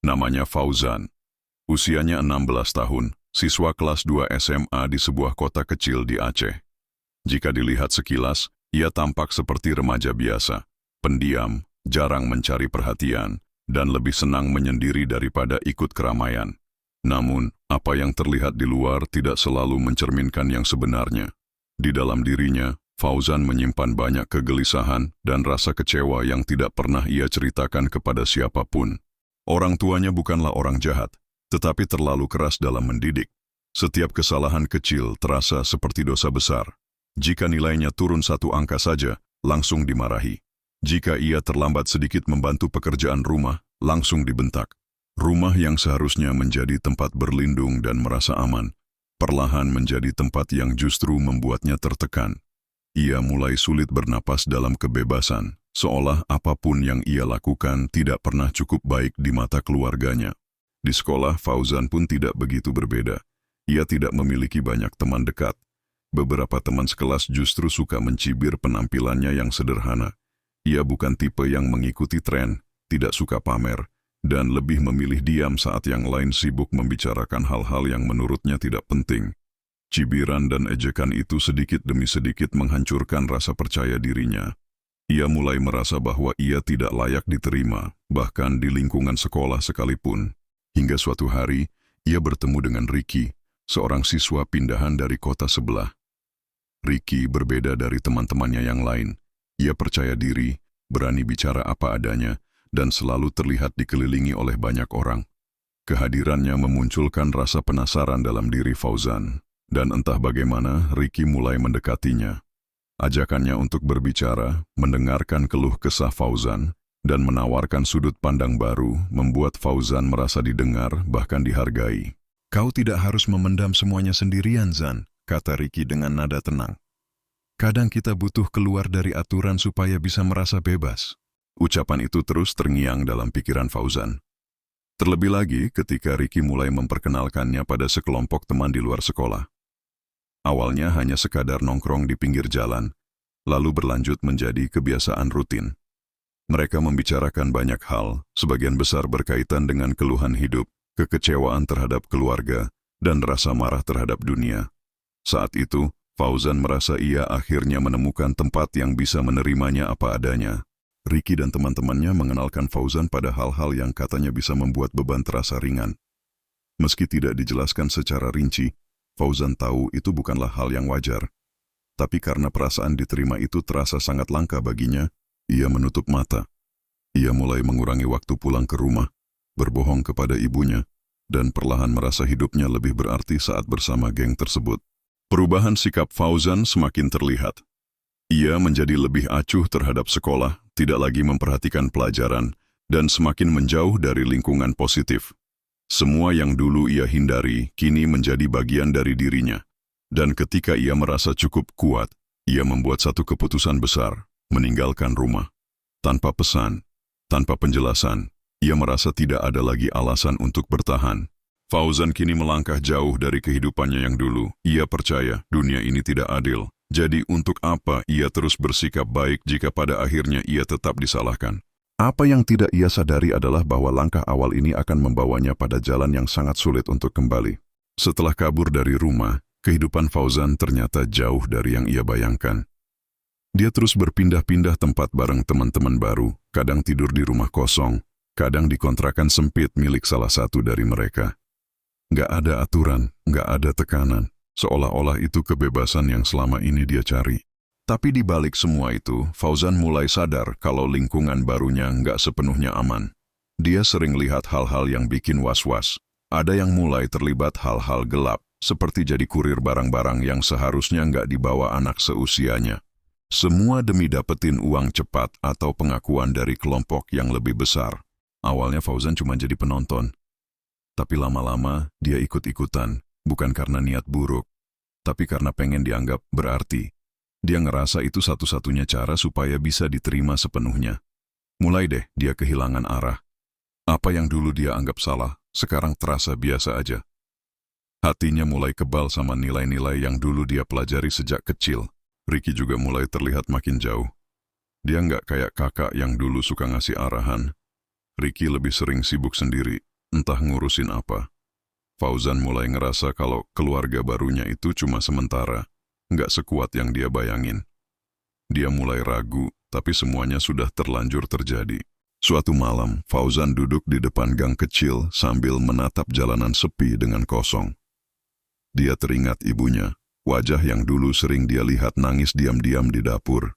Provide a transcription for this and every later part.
Namanya Fauzan. Usianya 16 tahun, siswa kelas 2 SMA di sebuah kota kecil di Aceh. Jika dilihat sekilas, ia tampak seperti remaja biasa, pendiam, jarang mencari perhatian, dan lebih senang menyendiri daripada ikut keramaian. Namun, apa yang terlihat di luar tidak selalu mencerminkan yang sebenarnya. Di dalam dirinya, Fauzan menyimpan banyak kegelisahan dan rasa kecewa yang tidak pernah ia ceritakan kepada siapapun. Orang tuanya bukanlah orang jahat, tetapi terlalu keras dalam mendidik. Setiap kesalahan kecil terasa seperti dosa besar. Jika nilainya turun 1 angka saja, langsung dimarahi. Jika ia terlambat sedikit membantu pekerjaan rumah, langsung dibentak. Rumah yang seharusnya menjadi tempat berlindung dan merasa aman, perlahan menjadi tempat yang justru membuatnya tertekan. Ia mulai sulit bernapas dalam kebebasan, seolah apapun yang ia lakukan tidak pernah cukup baik di mata keluarganya. Di sekolah, Fauzan pun tidak begitu berbeda. Ia tidak memiliki banyak teman dekat. Beberapa teman sekelas justru suka mencibir penampilannya yang sederhana. Ia bukan tipe yang mengikuti tren, tidak suka pamer, dan lebih memilih diam saat yang lain sibuk membicarakan hal-hal yang menurutnya tidak penting. Cibiran dan ejekan itu sedikit demi sedikit menghancurkan rasa percaya dirinya. Ia mulai merasa bahwa ia tidak layak diterima, bahkan di lingkungan sekolah sekalipun. Hingga suatu hari, ia bertemu dengan Ricky, seorang siswa pindahan dari kota sebelah. Ricky berbeda dari teman-temannya yang lain. Ia percaya diri, berani bicara apa adanya, dan selalu terlihat dikelilingi oleh banyak orang. Kehadirannya memunculkan rasa penasaran dalam diri Fauzan, dan entah bagaimana Ricky mulai mendekatinya. Ajakannya untuk berbicara, mendengarkan keluh kesah Fauzan, dan menawarkan sudut pandang baru membuat Fauzan merasa didengar bahkan dihargai. "Kau tidak harus memendam semuanya sendirian, Zan," kata Ricky dengan nada tenang. "Kadang kita butuh keluar dari aturan supaya bisa merasa bebas." Ucapan itu terus terngiang dalam pikiran Fauzan. Terlebih lagi ketika Ricky mulai memperkenalkannya pada sekelompok teman di luar sekolah. Awalnya hanya sekadar nongkrong di pinggir jalan, lalu berlanjut menjadi kebiasaan rutin. Mereka membicarakan banyak hal, sebagian besar berkaitan dengan keluhan hidup, kekecewaan terhadap keluarga, dan rasa marah terhadap dunia. Saat itu, Fauzan merasa ia akhirnya menemukan tempat yang bisa menerimanya apa adanya. Ricky dan teman-temannya mengenalkan Fauzan pada hal-hal yang katanya bisa membuat beban terasa ringan. Meski tidak dijelaskan secara rinci, Fauzan tahu itu bukanlah hal yang wajar. Tapi karena perasaan diterima itu terasa sangat langka baginya, ia menutup mata. Ia mulai mengurangi waktu pulang ke rumah, berbohong kepada ibunya, dan perlahan merasa hidupnya lebih berarti saat bersama geng tersebut. Perubahan sikap Fauzan semakin terlihat. Ia menjadi lebih acuh terhadap sekolah, tidak lagi memperhatikan pelajaran, dan semakin menjauh dari lingkungan positif. Semua yang dulu ia hindari, kini menjadi bagian dari dirinya. Dan ketika ia merasa cukup kuat, ia membuat satu keputusan besar, meninggalkan rumah. Tanpa pesan, tanpa penjelasan, ia merasa tidak ada lagi alasan untuk bertahan. Fauzan kini melangkah jauh dari kehidupannya yang dulu. Ia percaya dunia ini tidak adil. Jadi untuk apa ia terus bersikap baik jika pada akhirnya ia tetap disalahkan? Apa yang tidak ia sadari adalah bahwa langkah awal ini akan membawanya pada jalan yang sangat sulit untuk kembali. Setelah kabur dari rumah, kehidupan Fauzan ternyata jauh dari yang ia bayangkan. Dia terus berpindah-pindah tempat bareng teman-teman baru, kadang tidur di rumah kosong, kadang di kontrakan sempit milik salah satu dari mereka. Nggak ada aturan, nggak ada tekanan, seolah-olah itu kebebasan yang selama ini dia cari. Tapi di balik semua itu, Fauzan mulai sadar kalau lingkungan barunya nggak sepenuhnya aman. Dia sering lihat hal-hal yang bikin was-was. Ada yang mulai terlibat hal-hal gelap, seperti jadi kurir barang-barang yang seharusnya nggak dibawa anak seusianya. Semua demi dapetin uang cepat atau pengakuan dari kelompok yang lebih besar. Awalnya Fauzan cuma jadi penonton. Tapi lama-lama dia ikut-ikutan, bukan karena niat buruk, tapi karena pengen dianggap berarti. Dia ngerasa itu satu-satunya cara supaya bisa diterima sepenuhnya. Mulai deh dia kehilangan arah. Apa yang dulu dia anggap salah, sekarang terasa biasa aja. Hatinya mulai kebal sama nilai-nilai yang dulu dia pelajari sejak kecil. Ricky juga mulai terlihat makin jauh. Dia nggak kayak kakak yang dulu suka ngasih arahan. Ricky lebih sering sibuk sendiri, entah ngurusin apa. Fauzan mulai ngerasa kalau keluarga barunya itu cuma sementara, nggak sekuat yang dia bayangin. Dia mulai ragu, tapi semuanya sudah terlanjur terjadi. Suatu malam, Fauzan duduk di depan gang kecil sambil menatap jalanan sepi dengan kosong. Dia teringat ibunya, wajah yang dulu sering dia lihat nangis diam-diam di dapur.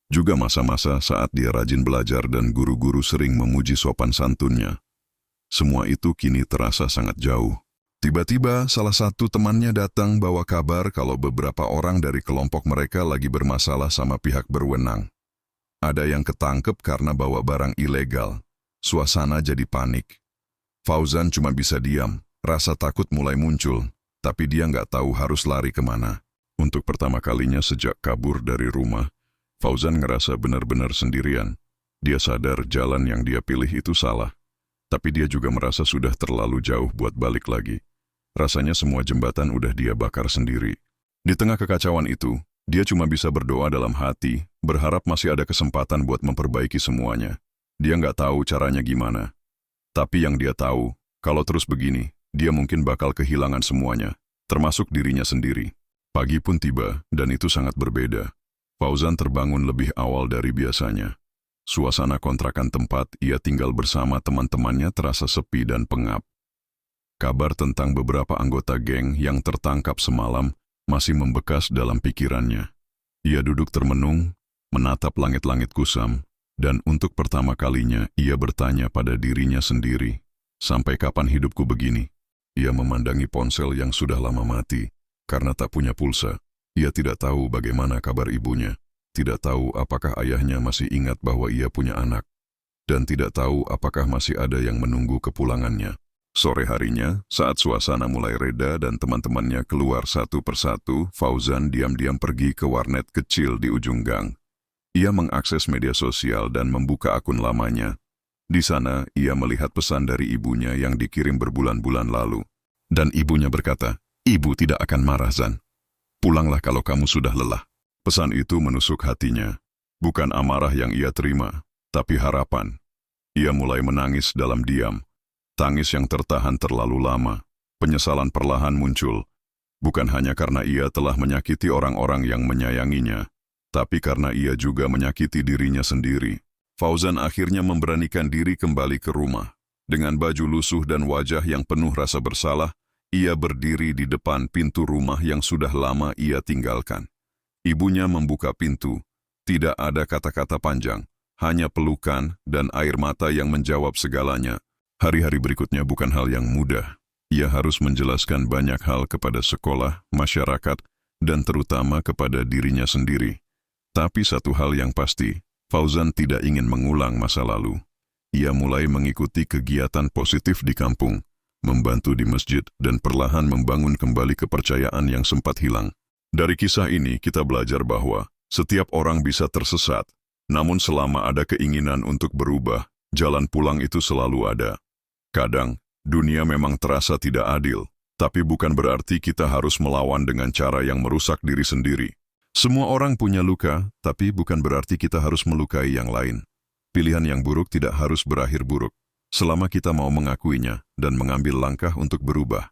Juga masa-masa saat dia rajin belajar dan guru-guru sering memuji sopan santunnya. Semua itu kini terasa sangat jauh. Tiba-tiba salah satu temannya datang bawa kabar kalau beberapa orang dari kelompok mereka lagi bermasalah sama pihak berwenang. Ada yang ketangkep karena bawa barang ilegal. Suasana jadi panik. Fauzan cuma bisa diam, rasa takut mulai muncul, tapi dia nggak tahu harus lari kemana. Untuk pertama kalinya sejak kabur dari rumah, Fauzan ngerasa benar-benar sendirian. Dia sadar jalan yang dia pilih itu salah. Tapi dia juga merasa sudah terlalu jauh buat balik lagi. Rasanya semua jembatan udah dia bakar sendiri. Di tengah kekacauan itu, dia cuma bisa berdoa dalam hati, berharap masih ada kesempatan buat memperbaiki semuanya. Dia nggak tahu caranya gimana. Tapi yang dia tahu, kalau terus begini, dia mungkin bakal kehilangan semuanya, termasuk dirinya sendiri. Pagi pun tiba, dan itu sangat berbeda. Fauzan terbangun lebih awal dari biasanya. Suasana kontrakan tempat ia tinggal bersama teman-temannya terasa sepi dan pengap. Kabar tentang beberapa anggota geng yang tertangkap semalam masih membekas dalam pikirannya. Ia duduk termenung, menatap langit-langit kusam, dan untuk pertama kalinya ia bertanya pada dirinya sendiri, sampai kapan hidupku begini? Ia memandangi ponsel yang sudah lama mati, karena tak punya pulsa. Ia tidak tahu bagaimana kabar ibunya. Tidak tahu apakah ayahnya masih ingat bahwa ia punya anak, dan tidak tahu apakah masih ada yang menunggu kepulangannya. Sore harinya, saat suasana mulai reda dan teman-temannya keluar satu persatu, Fauzan diam-diam pergi ke warnet kecil di ujung gang. Ia mengakses media sosial dan membuka akun lamanya. Di sana, ia melihat pesan dari ibunya yang dikirim berbulan-bulan lalu. Dan ibunya berkata, "Ibu tidak akan marah, Zan. Pulanglah kalau kamu sudah lelah." Pesan itu menusuk hatinya. Bukan amarah yang ia terima, tapi harapan. Ia mulai menangis dalam diam. Tangis yang tertahan terlalu lama. Penyesalan perlahan muncul. Bukan hanya karena ia telah menyakiti orang-orang yang menyayanginya, tapi karena ia juga menyakiti dirinya sendiri. Fauzan akhirnya memberanikan diri kembali ke rumah. Dengan baju lusuh dan wajah yang penuh rasa bersalah, ia berdiri di depan pintu rumah yang sudah lama ia tinggalkan. Ibunya membuka pintu. Tidak ada kata-kata panjang, hanya pelukan dan air mata yang menjawab segalanya. Hari-hari berikutnya bukan hal yang mudah. Ia harus menjelaskan banyak hal kepada sekolah, masyarakat, dan terutama kepada dirinya sendiri. Tapi satu hal yang pasti, Fauzan tidak ingin mengulang masa lalu. Ia mulai mengikuti kegiatan positif di kampung, membantu di masjid, dan perlahan membangun kembali kepercayaan yang sempat hilang. Dari kisah ini kita belajar bahwa setiap orang bisa tersesat, namun selama ada keinginan untuk berubah, jalan pulang itu selalu ada. Kadang, dunia memang terasa tidak adil, tapi bukan berarti kita harus melawan dengan cara yang merusak diri sendiri. Semua orang punya luka, tapi bukan berarti kita harus melukai yang lain. Pilihan yang buruk tidak harus berakhir buruk, selama kita mau mengakuinya dan mengambil langkah untuk berubah.